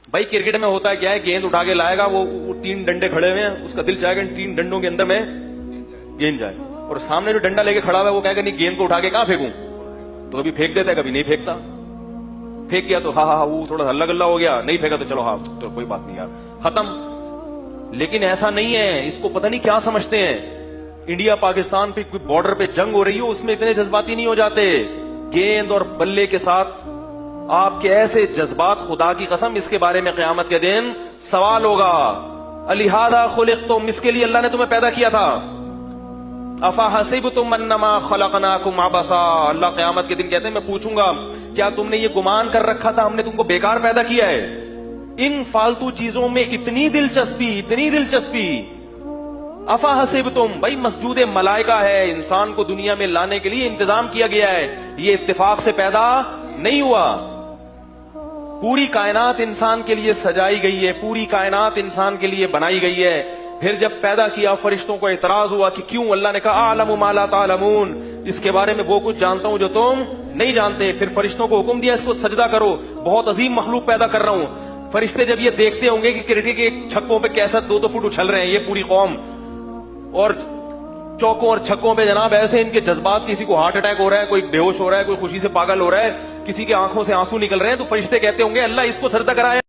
भाई क्रिकेट में होता है क्या है, गेंद उठा के लाएगा, वो 3 डंडे खड़े हुए हैं, उसका दिल चाहेगा इन 3 डंडों के अंदर में गेंद जाए, और सामने जो डंडा लेके खड़ा हुआ है वो कहेगा नहीं गेंद को उठा के कहां फेंकूं, तो कभी फेंक देता है कभी नहीं फेंकता। फेंक गया तो हाँ वो थोड़ा हल्ला गल्ला हो गया, नहीं फेंका तो चलो हाँ तो कोई बात नहीं यार, खत्म। लेकिन ऐसा नहीं है, इसको पता नहीं क्या समझते हैं। इंडिया पाकिस्तान पे कोई बॉर्डर पे जंग हो रही हो, उसमें इतने जज्बाती नहीं हो जाते। गेंद और बल्ले के साथ आपके ऐसे जज्बात, खुदा की कसम इसके बारे में क़यामत के दिन सवाल होगा। अलिहादा खुलिक़्तुम, इसके लिए अल्लाह ने तुम्हें पैदा किया था। अफा हसिबतुम अन्नमा खलक़नाकुम अबसा, अल्लाह क़यामत के दिन कहते हैं मैं पूछूंगा क्या तुमने ये गुमान कर रखा था हमने तुमको बेकार पैदा किया है। इन फालतू चीजों में इतनी दिलचस्पी, इतनी दिलचस्पी। अफा हसिबतुम, भाई मसजूद मलाइका है, इंसान को दुनिया में लाने के लिए इंतजाम किया गया है, ये इत्तेफाक से पैदा नहीं हुआ। पूरी कायनात इंसान के लिए सजाई गई है, पूरी कायनात इंसान के लिए बनाई गई है। फिर जब पैदा किया फरिश्तों को एतराज हुआ कि क्यों, अल्लाह ने कहा आलमु मा ला तालमून, इसके बारे में वो कुछ जानता हूं जो तुम नहीं जानते। फिर फरिश्तों को हुक्म दिया इसको सजदा करो, बहुत अजीम मखलूक पैदा कर रहा हूं। फरिश्ते जब ये देखते होंगे कि क्रिकेट के छक्कों पे कैसा 2-2 फुट उछल रहे हैं ये पूरी कौम, और चौकों और छक्कों पे जनाब ऐसे इनके जज्बात, किसी को हार्ट अटैक हो रहा है, कोई बेहोश हो रहा है, कोई खुशी से पागल हो रहा है, किसी की आंखों से आंसू निकल रहे हैं, तो फरिश्ते कहते होंगे अल्लाह इसको सजदा कराए।